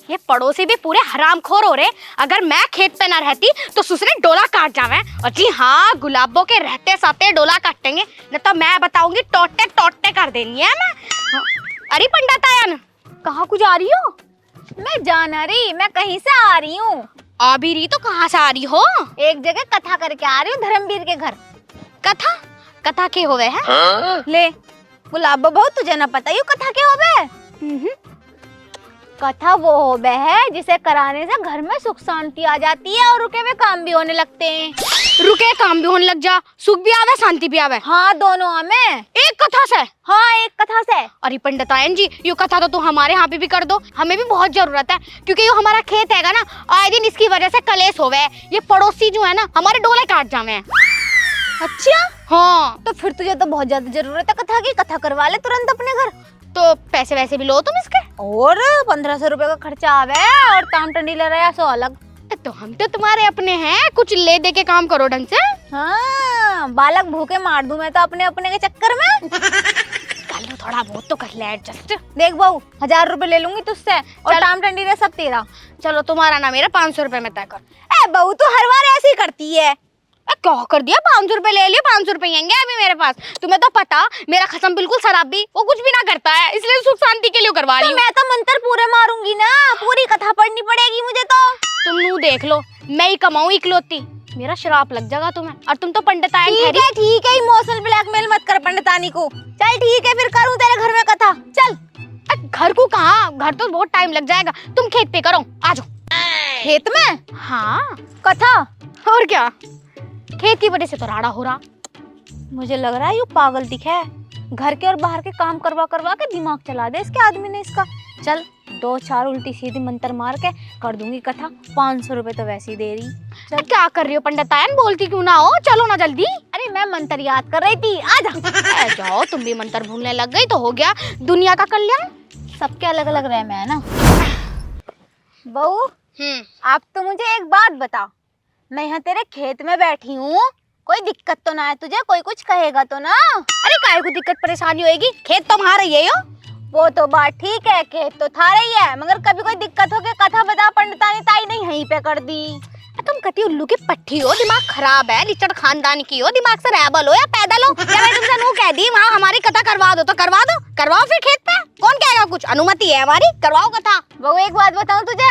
ये पड़ोसी भी पूरे हरामखोर हो रहे। अगर मैं खेत पे ना रहती तो ससुरे डोला काट जावे। और जी हाँ, गुलाबों के रहते साथे डोला काटेंगे, न तो मैं बताऊंगी टोटे टोटे कर देनी है मैं। अरे पंडित आयन, कहाँ को जा रही हो? मैं जाना रही, मैं कहीं से आ रही हूँ। आ भी रही तो कहाँ से आ रही हो? एक जगह कथा करके आ रही हूँ, धर्मवीर के घर। कथा? कथा के होवे है? ले गुलाब बहू, तुझे ना पता ये कथा के होवे? कथा वो होवे है जिसे कराने से घर में सुख शांति आ जाती है और रुके हुए काम भी होने लगते हैं। रुके काम भी होने लग जा, सुख भी आवे शांति भी आवे। हाँ, दोनों हमें। एक कथा से? हाँ, एक कथा से। अरे पंडित आयन जी, ये कथा तो हमारे यहाँ पे भी कर दो, हमें भी बहुत जरूरत है। क्योंकि ये हमारा खेत हैगा ना, आए दिन इसकी वजह से कलेश होवे। ये पड़ोसी जो है ना, हमारे डोले काट जावे। अच्छा हाँ, तो फिर तुझे तो बहुत ज्यादा जरूरत है कथा की। कथा करवा ले तुरंत अपने घर। तो पैसे वैसे भी लो तुम इसके। और 1500 रुपए का खर्चा आवे और ताम टंडी ले रहा है सो अलग। तो हम तो तुम्हारे अपने हैं, कुछ ले दे के काम करो ढंग से। हाँ, बालक भूखे मार दूं मैं तो अपने अपने के चक्कर में। कर लो थोड़ा बहुत तो कर ले एडजस्ट। देख बहू, 1000 रुपए ले लूंगी तुझसे और ताम टंडी रे सब तेरा। चलो तुम्हारा ना मेरा 500 रुपए में तय कर। ए बहू, तू हर बार ऐसे ही करती है। क्या कर दिया? 500 रुपए ले लियो, 500 रुपए आएंगे अभी मेरे पास। तुम्हें तो पता, मेरा खसम बिल्कुल शराबी, वो कुछ भी ना करता है, इसलिए सुख शांति के लिए करवा रही हूँ। मैं तो मंत्र पूरे मारूंगी ना, पूरी कथा पढ़नी पड़ेगी मुझे तो। तुम नू देख लो, मैं ही कमाऊं इकलौती, मेरा श्राप लग जाएगा तुम्हें। और तुम तो पंडित आयन ठहरी। ठीक है, इमोशनल ब्लैकमेल मत कर पंडितानी को। चल ठीक है, फिर करूँ तेरे घर में कथा। चल। घर को कहाँ, घर तो बहुत टाइम लग जाएगा, तुम खेत पे करो, आ जाओ। खेत में? हाँ, कथा? और क्या, खेत की वजह से तो राड़ा हो रहा। मुझे लग रहा है ये पागल दिखा है, घर के और बाहर के काम करवा करवा के दिमाग चला दे इसके आदमी ने इसका। चल 2-4 उल्टी सीधी मंत्र मार के कर दूंगी कथा। 500 रुपए तो वैसे ही दे रही। चल, क्या कर रही हो पंडित आयन, बोलती क्यों ना हो? चलो ना जल्दी। अरे मैं मंत्र याद कर रही थी, आ जा। जाओ, तुम भी मंत्र भूलने लग गई तो हो गया दुनिया का कल्याण। सबके अलग अलग रहम है ना। बहू, आप तो मुझे एक बात बता, मैं यहाँ तेरे खेत में बैठी हूँ, कोई दिक्कत तो ना है तुझे? कोई कुछ कहेगा तो ना? अरे काहे को दिक्कत परेशानी होएगी, खेत तो हमारा ही है यो। वो तो बात ठीक है, खेत तो थारा ही है, मगर कभी कोई दिक्कत हो के कथा बता पंडितानी ताई नहीं यहीं पे कर दी। तुम कटी उल्लू की पट्टी हो, दिमाग खराब है, लिचड़ खानदान की हो, दिमाग से रैबल हो या पैदल हो। क्या मैं तुमसे नू कह दी वहाँ हमारी कथा करवा दो तो करवा दो, करवाओ फिर खेत पे, कौन कहेगा कुछ? अनुमति है हमारी, करवाओ कथा। वो एक बात बताऊं तुझे,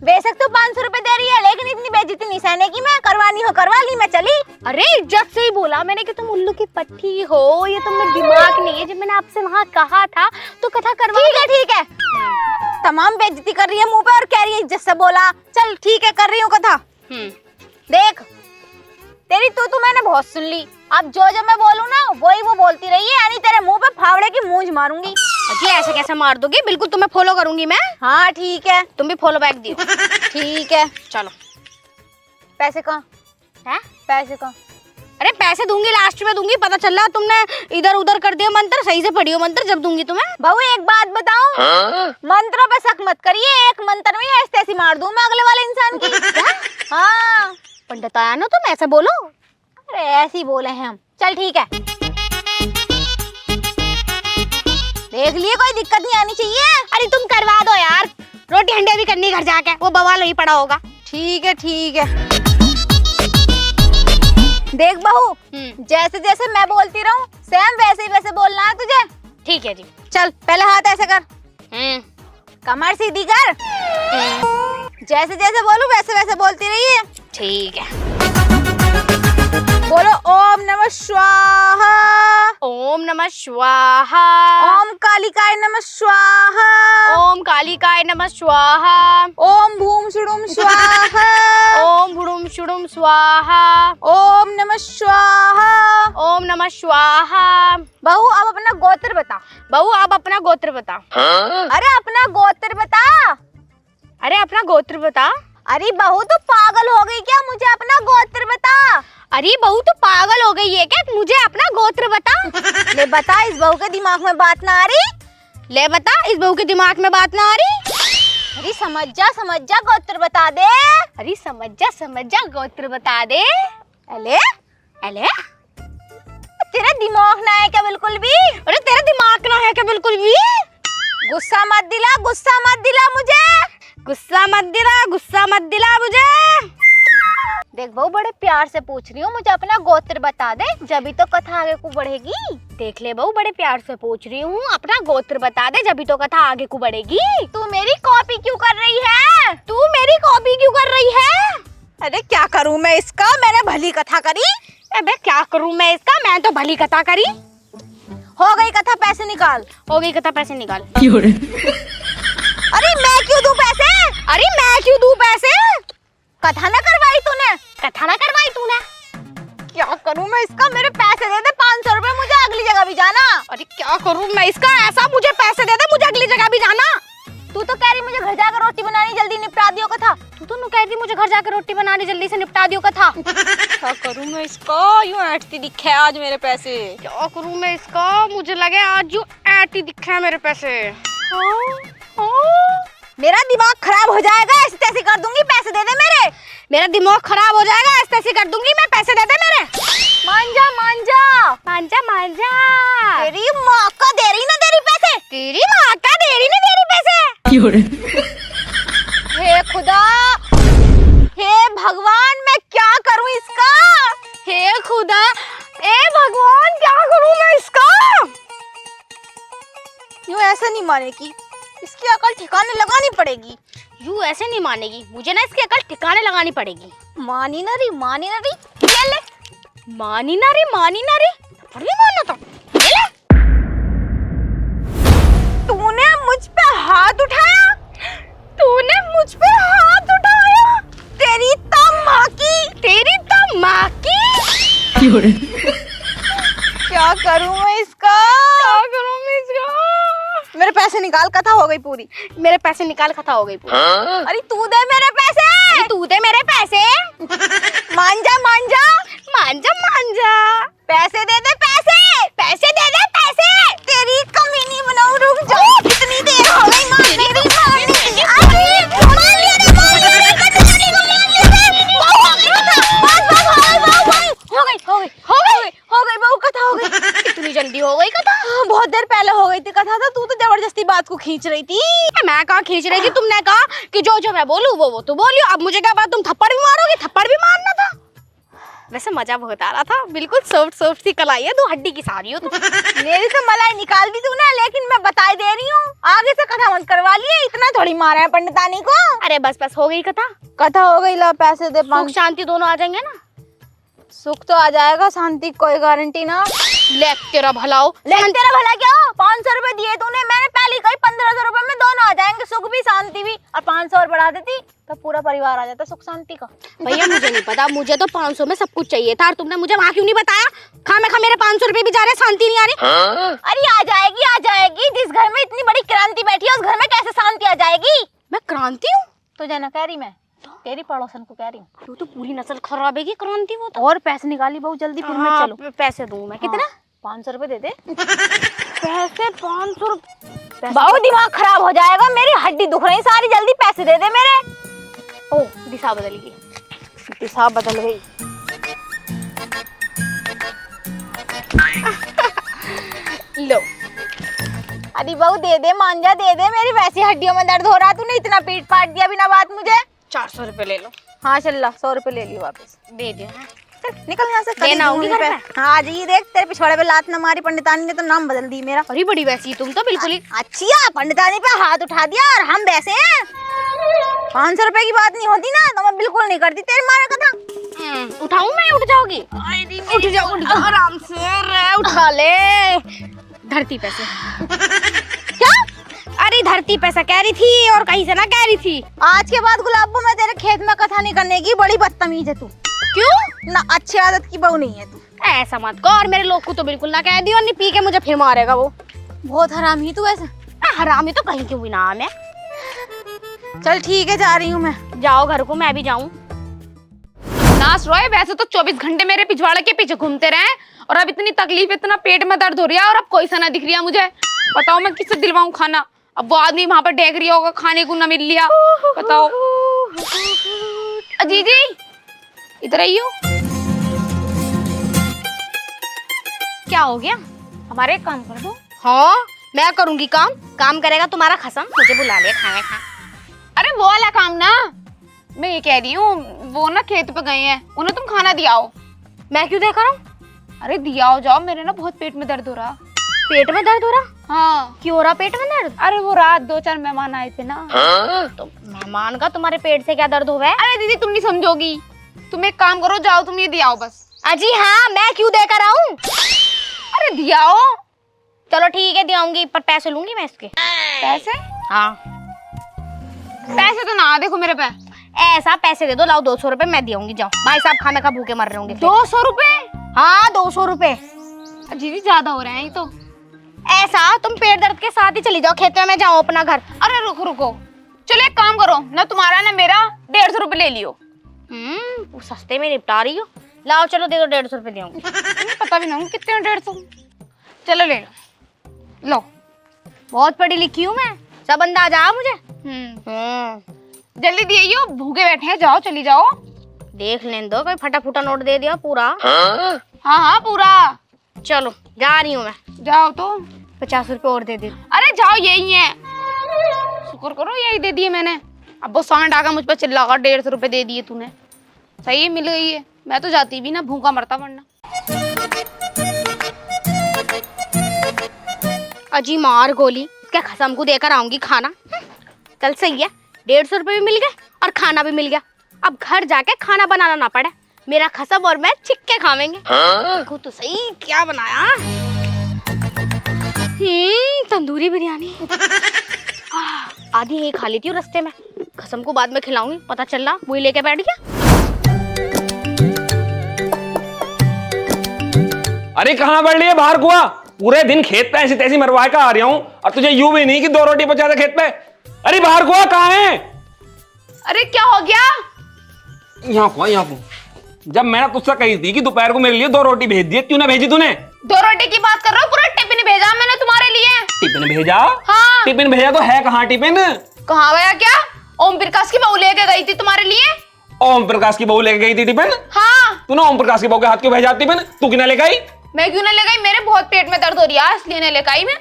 बेशक तू 500 रुपए दे रही है, लेकिन इतनी बेइज्जती नहीं सहने की। मैं करवानी हो करवा ली, मैं चली। अरे इज्जत से ही बोला मैंने कि तुम उल्लू की पट्टी हो, ये तुमने दिमाग नहीं है। जब मैंने आपसे वहाँ कहा था तो कथा करवा। ठीक है, तमाम बेइज्जती कर रही है मुंह पे और कह रही है इज्जत से बोला। चल ठीक है, कर रही हूँ कथा। देख, तेरी तू मैंने बहुत सुन ली, अब जो मैं बोलूँ ना वही वो बोलती रही है, यानी तेरे मुंह पे फावड़े की मूंछ मारूंगी। जी ऐसे कैसे मार दोगी? बिल्कुल तुम्हें फॉलो करूंगी मैं। हाँ ठीक है, तुम भी फॉलो बैक दियो। ठीक है, चलो। पैसे कहाँ है? पैसे कहाँ? अरे पैसे दूंगी, लास्ट में दूंगी। पता चल रहा तुमने इधर उधर कर दिया मंत्र, सही से पढ़ियो मंत्र, जब दूंगी तुम्हें। बहू एक बात बताऊं, मंत्रों पे शक मत करिए, एक मंत्र में ऐसे ऐसी मार दूं मैं अगले वाले इंसान की। हाँ पंडित आया ना, तुम ऐसे बोलो। अरे ऐसे ही बोले हैं हम। चल ठीक है, देख लिए, कोई दिक्कत नहीं आनी चाहिए। अरे तुम करवा दो यार, रोटी हंडे भी करनी घर जाके, वो बवाल नहीं पड़ा होगा। ठीक है। देख बहू, जैसे जैसे मैं बोलती रहूं सेम वैसे ही वैसे बोलना है तुझे। ठीक है जी। चल पहले हाथ ऐसे कर, कमर सीधी कर, जैसे जैसे बोलूं वैसे वैसे बोलती रही है। ठीक है। बोलो ओम नमः स्वाहा, ओम नमः स्वाहा, ओम कालिकाय नमः स्वाहा, ओम कालिकाय नमः स्वाहा, ओम भूम शुडुम स्वाहा, ओम भुडुम शुडुम स्वाहा, ओम नमः स्वाहा, ओम नमः स्वाहा। बहू अब अपना गोत्र बता। बहू आप अपना गोत्र बता। अरे अपना गोत्र बता। अरे अपना गोत्र बता। अरे बहू तू पागल हो गई क्या? मुझे अपना गोत्र बता। अरे बहू तू पागल हो गई है क्या? मुझे अपना गोत्र बता। ले बता, इस बहू के दिमाग में बात ना आ रही? ले बता, इस बहू के दिमाग में बात ना आ रही? अरे समझ जा गोत्र बता दे। अरे समझ जा गोत्र बता दे। अले अले तेरा दिमाग ना है क्या बिल्कुल भी? अरे तेरा दिमाग ना है क्या बिल्कुल भी? गुस्सा मत दिला मुझे। गुस्सा मत दिला मुझे। देख बहू, बड़े प्यार से पूछ रही हूँ, मुझे अपना गोत्र बता दे, जब तो कथा आगे को बढ़ेगी। देख ले बहू, बड़े प्यार से पूछ रही हूँ, अपना गोत्र बता दे, जब तो कथा आगे को बढ़ेगी। तू मेरी कॉपी क्यों कर रही है? तू मेरी कॉपी क्यों कर रही है? अरे क्या करूँ मैं इसका, मैंने भली कथा करी। अबे क्या करूँ मैं इसका, मैं तो भली कथा करी। हो गई कथा, पैसे निकाल। हो गई कथा, पैसे निकाल। अरे मैं क्यों दूं पैसे? अरे मैं क्यों दूं पैसे? कथा ना करवाई तूने? कथा ना करवाई तूने? क्या करूं मैं इसका, मेरे पैसे दे दे 500 रुपए, मुझे अगली जगह भी जाना। अरे क्या करूं मैं इसका, ऐसा मुझे पैसे दे दे, मुझे अगली जगह भी जाना। तू तो कह रही मुझे घर जाकर रोटी बनानी, जल्दी निपटा दियो कथा। तू तो कह रही मुझे घर जाकर रोटी बनानी, जल्दी से निपटा दियो कथा। क्या करूं मैं इसका, यूं ऐंठती दिखे आज मेरे पैसे। क्या करूं मैं इसका, मुझे लगे आज यूं ऐंठती दिखे हैं मेरे पैसे। मेरा दिमाग खराब हो जाएगा, ऐसे तैसे कर दूंगी, पैसे दे दे मेरे। मेरा दिमाग खराब हो जाएगा, ऐसे तैसे कर दूंगी मैं, पैसे दे दे मेरे। मान जा मान जा मान जा मान जा। तेरी माँ का दे रही ना तेरी पैसे। तेरी माँ का दे रही ना तेरी पैसे। हे खुदा, हे भगवान, मैं क्या करूं इसका। हे खुदा, ए भगवान, क्या करूं मैं इसका। यूं ऐसे नहीं मानेगी, इसकी अकल ठिकाने लगानी पड़ेगी। यूं ऐसे नहीं मानेगी, मुझे ना इसकी अकल ठिकाने लगानी पड़ेगी। मानी ना री, ये ले। मानी ना रे, थोड़ी मानना था। ये ले। तूने मुझ पे हाथ उठाया, तूने मुझ पे हाथ उठाया। तेरी माँ की, तेरी माँ की। क्या करूं मैं इसका, क्या करूं मैं इसका। मेरे पैसे निकाल, कथा हो गई पूरी। मेरे पैसे निकाल, कथा हो गई पूरी। अरे तू दे मेरे पैसे। अरे तू दे मेरे पैसे। मान जा मान जा मान जा मान जा। पैसे दे दे पैसे। पैसे दे दे पैसे। तेरी कमीनी बनाऊं, रुक जाओ, कितनी देर हो गई माँ मेरी मारनी। अरे मान लिया रे, मान लिया रे, कटोरी को मान लिया रे। हो गई बहू, कथा हो गई। इतनी जल्दी हो गई कथा? बहुत देर पहले हो गई थी कथा, तो तू तो जबरदस्ती बात को खींच रही थी। मैं कहाँ खींच रही थी, तुमने कहा कि जो मैं बोलूं वो तो बोलियो। अब मुझे क्या पता तुम थप्पड़ भी मारोगे, थप्पड़ भी मारना था। वैसे मजा बहुत आ रहा था, बिल्कुल सॉफ्ट सॉफ्ट सी कलाई है, तू हड्डी की सारी हो तू। मेरी तो मलाई निकाल दी तूने, लेकिन मैं बता दे रही हूँ, आगे से कथा मत करवा लिए, इतना थोड़ी मारा है पंडितानी को। अरे बस बस, हो गई कथा। कथा हो गई, ला पैसे दे। सुख शांति दोनों आ जाएंगे ना? सुख तो आ जाएगा, शांति कोई गारंटी ना। ले तेरा भला हो। तेरा भला क्या हो, 500 रुपए दिए तूने, मैंने पहले कही 1500 रुपए में दोनों आ जाएंगे, सुख भी शांति भी। और 500 और बढ़ा देती तो पूरा परिवार आ जाता सुख शांति का। भैया मुझे नहीं पता, मुझे तो 500 में सब कुछ चाहिए था, और तुमने मुझे वहाँ क्यों नहीं बताया? खा मेरे 500 रुपए भी जा रहे, शांति नहीं आ रही। अरे आ जाएगी, जिस घर में इतनी बड़ी क्रांति बैठी है, उस घर में कैसे शांति आ जाएगी। मैं क्रांति हूँ? तो जाना कह रही, मैं तेरी पड़ोसन को कह रही हूँ। तू तो पूरी नस्ल खराब है, क्रांति वो तो। और पैसे निकाली बहुत जल्दी, फिर मैं चलूं। पैसे दूं मैं? कितना? 500 रुपए दे दे। पैसे 500 रुपए? बहुत दिमाग खराब हो जाएगा, मेरी हड्डी दुख रही सारी, जल्दी पैसे दे दे मेरे। ओ दिशा बदल गई, दिशा बदल गई। लो। अरे बहू दे दे, मांझा दे दे, मेरी वैसी हड्डियों में दर्द हो रहा, तूने इतना पीट पाट दिया बिना बात मुझे। 400 रुपए ले लो। हाँ चल ला, 100 रुपए ले लियो वापस। दे दे। चल निकल यहाँ से, लेना होगी घर पे। हाँ जी, देख तेरे पिछवाड़े पे लात न मारी पंडितानी ने तो नाम बदल दी मेरा। अरे बड़ी वैसी तुम तो बिल्कुल ही। अच्छा, पंडितानी पे हाथ उठा दिया और हम वैसे हैं। 500 रुपए की बात नहीं होती ना, तो मैं बिल्कुल नहीं करती तेरे मारे कथा। उठाऊं मैं? उठ जाओगी? उठ जाओ आराम से, उठा ले। धरती पैसे। क्या? अरे धरती पैसा कह रही थी, और कहीं से ना कह रही थी। आज के बाद गुलाबो मैं तेरे खेत में कथा नहीं करने की, बड़ी बदतमीज है तू। क्यों? ना अच्छी आदत की बहू नहीं है तू। ऐसा मत कर, और मेरे लोग को तो बिल्कुल ना कह दियो, नहीं पी के मुझे फिर मारेगा वो। बहुत हरामी तू ऐसे। हरामी तो कहीं क्यों भी नाम है। चल ठीक है, जा रही हूँ मैं। जाओ घर को, मैं भी जाऊँ। नास रोए, वैसे तो 24 घंटे मेरे पिछवाड़े के पीछे घूमते रहे, और अब इतनी तकलीफ, इतना पेट में दर्द हो रहा है, और अब कोई सा ना दिख रहा मुझे। बताओ मैं किससे दिलवाऊं खाना? अब वो आदमी वहां पर डेग रही होगा, खाने को ना मिल लिया। बताओ। अजीजी इधर आइयो। क्या हो गया? हमारे एक काम कर दो। हाँ मैं करूंगी काम। काम करेगा तुम्हारा खसम, मुझे बुला ले खाना खा। अरे वो वाला काम ना, मैं ये कह रही हूँ, वो ना खेत पे गए हैं, उन्हें तुम खाना दियाओ। मैं क्यों देखा रहा हूँ? अरे दियाओ जाओ, मेरे ना बहुत पेट में दर्द हो रहा। पेट में दर्द हो रहा? हाँ। क्यों हो रहा पेट में दर्द? अरे वो रात 2-4 मेहमान आए थे ना। तो मेहमान का तुम्हारे पेट से क्या दर्द हुआ है? अरे दीदी तुम नहीं समझोगी, तुम एक काम करो, जाओ तुम ये दियाओ बस। अजी हाँ, मैं क्यों देकर आऊं? अरे दियाओ। चलो ठीक है, दियाऊंगी, पर पैसे लूंगी मैं इसके। पैसे? हाँ। पैसे तो ना देखो मेरे पे। ऐसा पैसे दे दो, लाओ 200 रुपए, मैं दियाऊंगी। जाओ, भाई साहब खाने का भूखे मर रहे होंगे। 200 रुपए? हाँ 200 रुपए। दीदी ज्यादा हो रहे हैं ये तो। ऐसा तुम पेट दर्द के साथ ही चली जाओ खेत में, मैं जाऊँ अपना घर। अरे रुको रुको, चलो एक काम करो ना, तुम्हारा ना मेरा 150 रुपए ले लियो। सस्ते में निपटा रही हो। लाओ चलो, दे दो, 150 रुपए दूंगी। तुम्हें पता भी ना हो कितने 150। चलो ले लो। बहुत पढ़ी लिखी हूँ मैं, सब अंदाजा आ मुझे। जल्दी दियो, भूखे बैठे हैं, जाओ चली जाओ। देख लेने दो, कोई फटा फूटा नोट दे दिया पूरा। हाँ हाँ पूरा। चलो जा रही हूँ मैं। जाओ तो। 50 रुपए और दे दे। अरे जाओ, यही है, शुक्र करो यही दे दिए मैंने। अब वो सांड आगा मुझ पर चिल्ला कर 150 रुपए दे दिए तूने। सही है, मिल गई है, मैं तो जाती भी ना, भूखा मरता वरना। अजी मार गोली, क्या खसम को देकर आऊंगी खाना। कल सही है, 150 रुपए भी मिल गए और खाना भी मिल गया। अब घर जाके खाना बनाना ना पड़े, मेरा खसम और मैं चिक्के खावेंगे। देखो तो सही क्या बनाया। तंदूरी बिरयानी। आधी यही खा लेती हूँ रास्ते में, खसम को बाद में खिलाऊंगी, पता चल रहा वही लेके बैठ गया। अरे कहाँ बढ़ रही है बाहर कुआ? पूरे दिन खेत पे ऐसी तैसी मरवा के आ रहा हूँ और तुझे यूं भी नहीं कि 2 रोटी पहुंचा दे खेत पे। अरे बाहर कुआ कहाँ है? अरे क्या हो गया? यहाँ कुआ, यहाँ कुआ। जब मैंने तुझसे कही थी कि दोपहर को मेरे लिए 2 रोटी भेज दिए, क्यों ना भेजी तूने? 2 रोटी की बात कर रहा हूँ, पूरा टिफिन भेजा मैंने तुम्हारे लिए। टिफिन भेजा? हाँ। टिफिन भेजा तो है कहाँ टिफिन? कहाँ गया क्या? ओम प्रकाश की बहू लेके गई थी तुम्हारे लिए। ओम प्रकाश की बहू लेके गई थी टिफिन? हाँ। तूने ओम प्रकाश की बहू के हाथ क्यों भेजा टिफिन? तू क्यों ना लेके आई? मैं क्यों ना ले गई? मेरे बहुत पेट में दर्द हो रही है, इसलिए नहीं लेके आई मैं।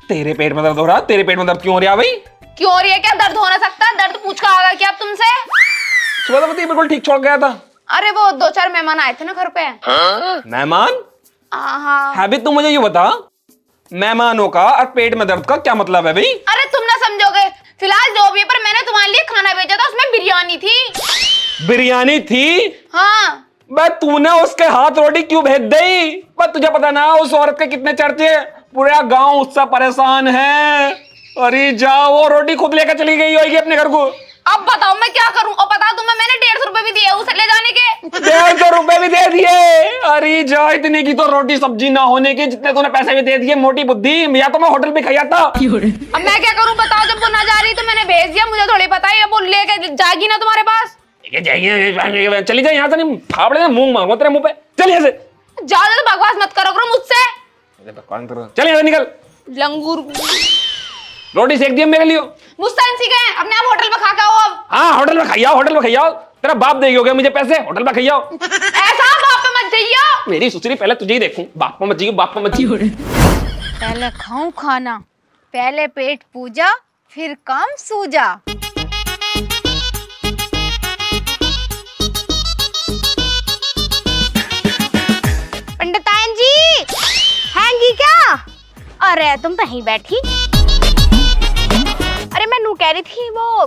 तेरे पेट में दर्द हो रहा? तेरे पेट में दर्द क्यों हो रहा भाई? क्यों हो रही है? क्या दर्द हो ना सकता? दर्द पूछ कर आगा क्या अब तुमसे? सुबह तो बिल्कुल ठीक छोड़ गया था। अरे वो 2-4 मेहमान आए थे ना घर पे। मेहमान? हाँ। है भी, तू मुझे ये बता, मेहमानों का और पेट में दर्द का क्या मतलब है भाई? अरे तुम ना समझोगे, फिलहाल जो भी है, पर मैंने तुम्हारे लिए खाना भेजा था, उसमें बिरयानी थी। बिरयानी थी? हाँ। बे तूने उसके हाथ रोटी क्यों भेज दी? बस तुझे पता ना उस औरत के कितने चर्चे, पूरा गांव उससे परेशान है। अरे जाओ, वो रोटी खुद लेकर चली गई होगी अपने घर को। अब बताओ मैं क्या करूं? और बता दूं, मैंने 150 रुपए भी दिए उसे ले जाने के। 150 रुपए भी दे दिए? अरे जा, इतनी की तो रोटी सब्जी ना होने के जितने तूने पैसे भी दे दिए, मोटी बुद्धि। या तो मैं होटल पे खाया था। अब मैं क्या करूं बताओ? जब वो ना जा रही तो मैंने भेज दिया, मुझे थोड़ी पता है वो लेके जाएगी ना तुम्हारे पास। चली जाए यहाँ से, नहीं फाफड़े मुंह मारूंगा तेरे मुंह पे। चल यहाँ से। ज्यादा तो बकवास मत करो मुझसे। चल यहाँ से निकल। लंगूर। रोटी सेक दिया मेरे लिए। मुस्तान सी गए, अपने आप होटल में खा के आओ अब। हाँ होटल में खाइया, होटल में खाइया। तेरा बाप देगी होगा मुझे पैसे, होटल में खाइया। ऐसा बाप पे मत जाइयो। मेरी सुसरी, पहले तुझे ही देखूं। बाप पे मत जाइयो, बाप पे मत जाइयो। पहले खाऊं खाना, पहले पेट पूजा, फिर काम सूजा। पंडितायन जी हैंगी क्या? अरे तुम कहीं बैठी। अरे मैं नू कह रही थी, वो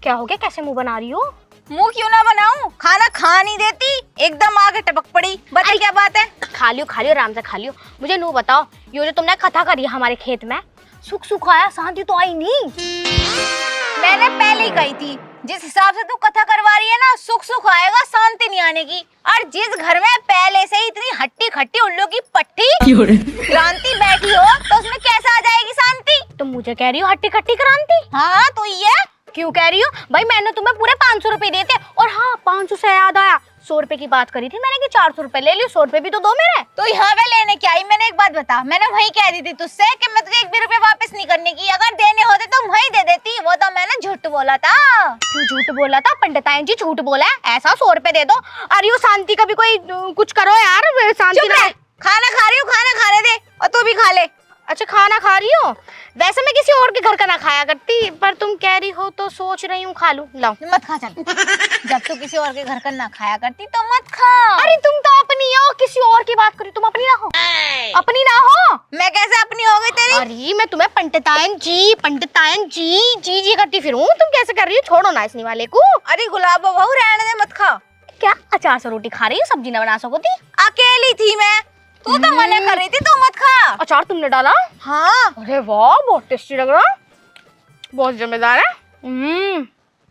क्या हो गया, कैसे मुंह बना रही हो? मुंह क्यों ना बनाऊं, खाना खा नहीं देती, एकदम आगे टपक पड़ी। बता क्या बात है? खा लियो आराम से खा लियो। मुझे नू बताओ, ये जो तुमने कथा करी है हमारे खेत में, सुख सुख आया, शांति तो आई नहीं। मैंने पहले ही कही थी, जिस हिसाब से तू कथा करवा रही है ना, सुख सुख आएगा, शांति नहीं आने की। और जिस घर में पहले से ही इतनी हट्टी खट्टी उल्लू की पट्टी क्रांति बैठी हो, तो उसमें कैसे आ जाएगी शांति? तुम मुझे कह रही हो हट्टी कट्टी क्रांति? हाँ तो ये क्यों कह रही हो भाई? मैंने तुम्हें पूरे 500 रुपए देते। और हाँ, 500 से याद आया, 100 रुपए की बात करी थी मैंने कि 400 रुपए ले लियो, 100 रुपए भी तो दो मेरे। तो यहाँ पे लेने क्या आई? मैंने एक बात बता, मैंने वही कह दी थी तुझसे कि मैं तुझे 1 भी रुपए वापस नहीं करने की। अगर देने होते तो वही दे देती, वो तो मैंने झूठ बोला था। क्यों झूठ बोला था? पंडितायन जी झूठ बोला है, ऐसा 100 रुपए दे दो। अरे यो शांति का भी कोई कुछ करो यार, शांति चुप रह, खाना खा रही हूँ, खाना खाने दे, और तू भी खा ले। अच्छा खाना खा रही हो? वैसे मैं किसी और के घर का ना खाया करती, पर तुम कह रही हो तो सोच रही हूँ खा लूं। लाओ। मत खा चल। जब तू किसी और के घर का ना खाया करती तो मत खा। अरे तुम तो अपनी हो, किसी और की बात करी, तुम अपनी ना हो। अपनी ना हो? मैं कैसे अपनी हो गई तेरी? अरे मैं तुम्हें पंडितायन जी जी जी करती फिरूं, तुम कैसे कर रही हो? छोड़ो ना इसने वाले को। अरे गुलाब बहू रहने दे, मत खा। क्या अचार से रोटी खा रही हो? सब्जी ना बना सकोती? अकेली थी मैं, तू तो मना कर रही थी, तू मत खा। अचार तुमने डाला? हाँ। अरे वाह, बहुत टेस्टी लग रहा, बहुत जिम्मेदार है।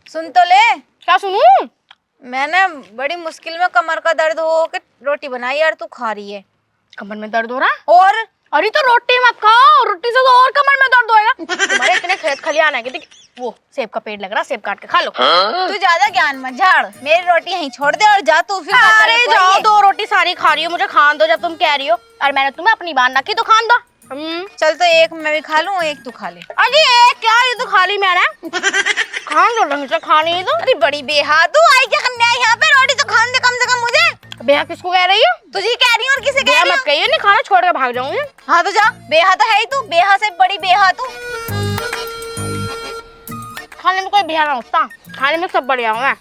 सुन तो ले। क्या सुनूं? मैंने बड़ी मुश्किल में कमर का दर्द हो के रोटी बनाई यार, तू खा रही है। कमर में दर्द हो रहा है? और अरे तो रोटी मत खाओ, रोटी से तो और कमर में दर्द होएगा। तुम्हारे इतने खेत खलियान है कि वो सेब का पेड़ लग रहा, सेब काट के खा लो। तू ज्यादा ज्ञान मत झाड़, मेरी रोटी यहीं छोड़ दे और जा तू फिर। अरे जाओ, 2 रोटी सारी खा रही हो, मुझे खान दो जब तुम कह रही हो। और मैंने तुम्हें अपनी बात रखी तो खान दो। चल तो एक मैं भी खा लूं, एक तू खा ले। अरे एक क्या, ये तो खा ली मैंने। खान दो ढंग से, खा ली तो। अरे बड़ी बेहादू आई क्या करने आई यहाँ पे? रोटी तो खान दे कम से कम मुझे। बेहा किसको कह रही हो? तुझे कह रही हूँ और किसे कह बेहा रही मत हूँ? कहिए, नहीं खाना छोड़ के भाग जाऊंगी। हाँ तो जा, बेहा तो है ही तू, बेहा से बड़ी बेहा तू। खाने में कोई बेहा ना होता, खाने में सब बढ़िया हूँ मैं।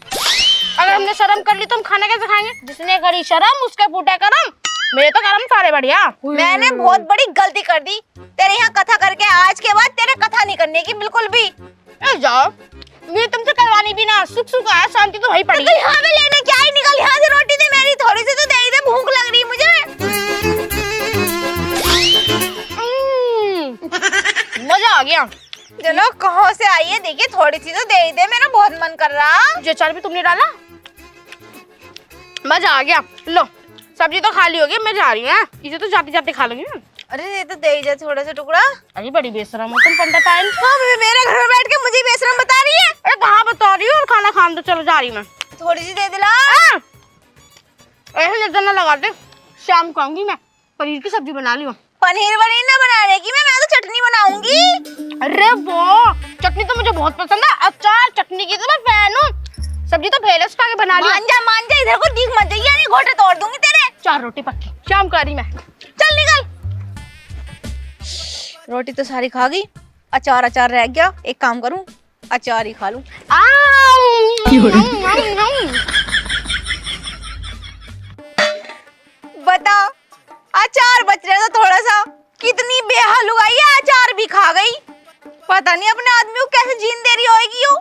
अगर हमने शर्म कर ली तो हम खाना कैसे खाएंगे? जिसने करी शर्म उसके फूटे करम। मेरे तो करम सारे बढ़िया। मैंने बहुत बड़ी गलती कर दी तेरे यहाँ कथा करके, आज के बाद तेरे कथा नहीं करने की बिल्कुल भी। जाओ, ये तुमसे करवानी भी ना, सुख सुख आया, शांति तो वही पड़ी। तो यहाँ पे लेने क्या ही, निकल यहाँ से। रोटी दे मेरी, थोड़ी सी तो दे ही दे, भूख लग रही है मुझे। मजा आ गया। चलो कहाँ से आई है देखिए, थोड़ी सी तो दे ही दे, मेरा बहुत मन कर रहा। जो अचार भी तुमने डाला, मजा आ गया। लो सब्जी तो खाली होगी, मैं जा रही हूँ। इसे तो जाते जाते खा लूंगी। अरे ये तो दे ही जा थोड़ा सा टुकड़ा। अरे बड़ी बेशरम हो तुम पंडिताइन। हाँ, मेरे घर में बैठ के मुझे बेशरम बता रही है। अरे कहाँ बता रही हो? और खाना खान दो, चलो जा रही मैं। थोड़ी सी दे दिला। ऐसे नजर ना लगाते, शाम को आऊंगी मैं, पनीर की सब्जी बना लियो। पनीर वनीर ना बनाने की, मैं तो चटनी बनाऊंगी। अरे वो चटनी तो मुझे बहुत पसंद है, अचार चटनी की तो मैं फैन हूँ। सब्जी तो पहले उसका बना लियो। मान जा, इधर को दिख मत जाइए, नहीं घोटे तोड़ दूंगी तेरे। 4 रोटी पक्की, शाम को आ रही मैं। चल निकल। रोटी तो सारी खा गई, अचार रह गया। एक काम करूं, अचार ही खा लूं। बता, अचार बच रहा था थोड़ा सा, कितनी बेहलुआई है, अचार भी खा गई। पता नहीं अपने आदमी को कैसे जीन दे रही होगी यू।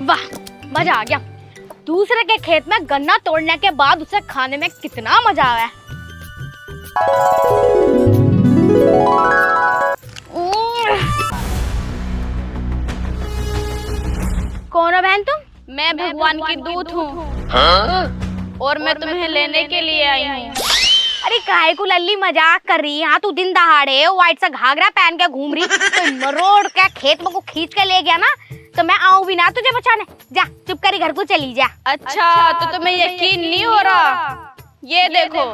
वाह, मजा आ गया। दूसरे के खेत में गन्ना तोड़ने के बाद उसे खाने में कितना मजा आया है। कौन हो बहन तुम? मैं भगवान की दूत हूँ और मैं तुम्हें लेने के लिए आई हूँ। अरे काहे को लल्ली मजाक कर रही है? हाँ तू दिन दहाड़े व्हाइट सा घाघरा पहन के घूम रही, तो मरोड़ के खेत में को खींच के ले गया ना, तो मैं आऊं भी ना तुझे बचाने। जा चुप करी घर को चली जा। अच्छा तो तुम्हें यकीन नहीं हो रहा? ये देखो।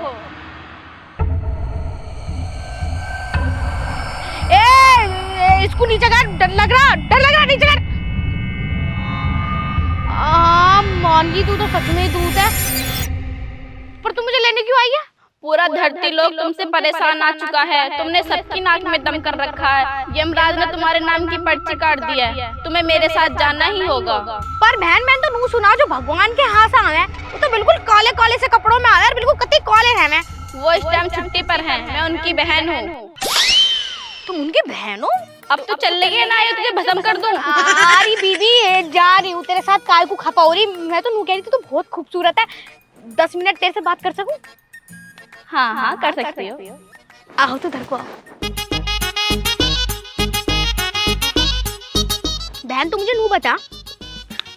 इसको नीचे कर, डर लग रहा नीचे कर। मान ली तू तो सच में ही दूत है, पर तू मुझे लेने क्यों आई है? पूरा धरती लोग तुमसे परेशान आ चुका है, तुमने सबकी नाक में दम कर रखा है। यमराज ने तुम्हारे नाम की पर्ची काट दी है, तुम्हें मेरे साथ जाना ही होगा। पर बहन मैंने तो नू सुना जो भगवान के हाथ आवे वो तो बिल्कुल काले काले से कपड़ों में आवे, बिल्कुल कति काले हैं। मैं वो इस टाइम छुट्टी पर हैं, मैं उनकी बहन हूँ। तुम उनकी बहन हो? अब तो चल रही है ना, ये तुझे भस्म कर दूं। अरे बीबी जा रही हूँ तेरे साथ, काय को खपाओरी। मैं तो नू कह रही थी तू बहुत खूबसूरत है, 10 मिनट तेरे से बात कर सकूं? हाँ कर सकती हो। आओ तो घर को आओ। बहन तू मुझे नू बता,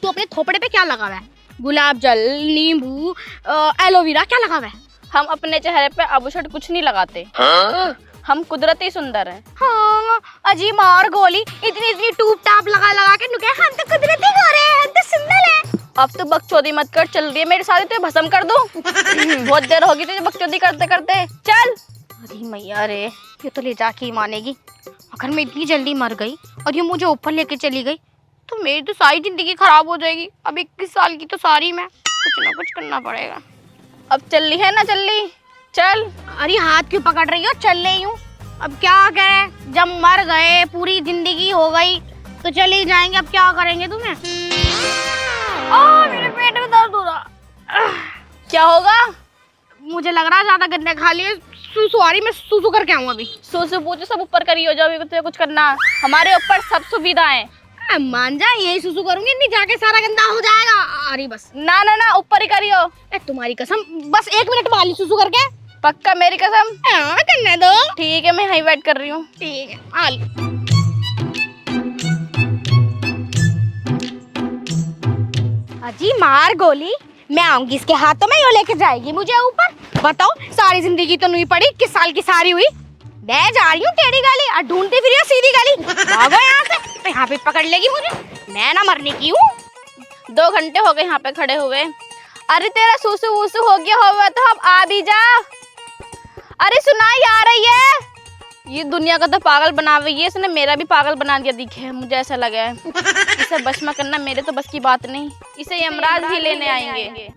तू अपने थोपड़े पे क्या लगा हुआ है? गुलाब जल, नींबू, एलोवेरा क्या लगा हुआ है? हम अपने चेहरे पे आभूषण कुछ नहीं लगाते। हम कुदरती सुंदर हैं। हाँ अजी मार गोली, इतनी टूप टाप लगा लगा के नुके हम तो कुदरती गोरे हैं, हम तो सुंदर है। अब तो बकचोदी मत कर, चल रही है मेरे साथ, तो भस्म कर दूं। बहुत देर होगी तुझे बकचोदी करते करते, चल। अरे मैया रे, ये तो ले जाके ही मानेगी। अगर मैं इतनी जल्दी मर गई और ये मुझे ऊपर लेके चली गई तो मेरी तो सारी जिंदगी खराब हो जाएगी। अब 21 साल की तो सारी मैं, कुछ ना कुछ करना पड़ेगा। अब चल ली है ना, चल ली, चल। अरे हाथ क्यों पकड़ रही हो? चल रही हूँ। अब क्या करें, जब मर गए, पूरी जिंदगी हो गई तो चले ही जाएंगे। अब क्या करेंगे तुम्हें? मेरे पेट में दर्द हो रहा। क्या होगा? मुझे लग रहा है ज्यादा गंदे खा लिए। सुसु आ रही, मैं सुसु करके आऊँ अभी। सूसू पूछो सब ऊपर करी हो, जाओ तुझे कुछ करना, हमारे ऊपर सब सुविधाएं। मान जा, यही सुसु करूंगी, नहीं जाके सारा गंदा हो जाएगा। अरे बस ना ना ना, ऊपर ही करियो। तुम्हारी कसम, बस 1 मिनट वाली सुसु करके। पक्का मेरी कसम? करने दो। ठीक है, मैं यहीं वेट कर रही हूँ। ठीक है, हाल। अजी मार गोली, मैं आऊंगी इसके हाथों में, यो लेके जाएगी मुझे ऊपर। बताओ, सारी जिंदगी तो नहीं पड़ी, 21 साल की सारी हुई। मैं जा रही हूँ टेढ़ी गली और ढूंढती फिर सीधी गली। भागो यहाँ से, तो यहाँ पे पकड़ लेगी मुझे। मैं ना मरने की हूँ। 2 घंटे हो गए यहाँ पे खड़े हुए। अरे तेरा सूसू वूसू हो गया होगा तो अब आ भी जा। अरे सुनाई आ रही है? ये दुनिया का तो पागल बना हुई है, इसने मेरा भी पागल बना दिया दिखे, मुझे ऐसा लगा है। इसे बस में करना मेरे तो बस की बात नहीं, इसे यमराज ही लेने आएंगे।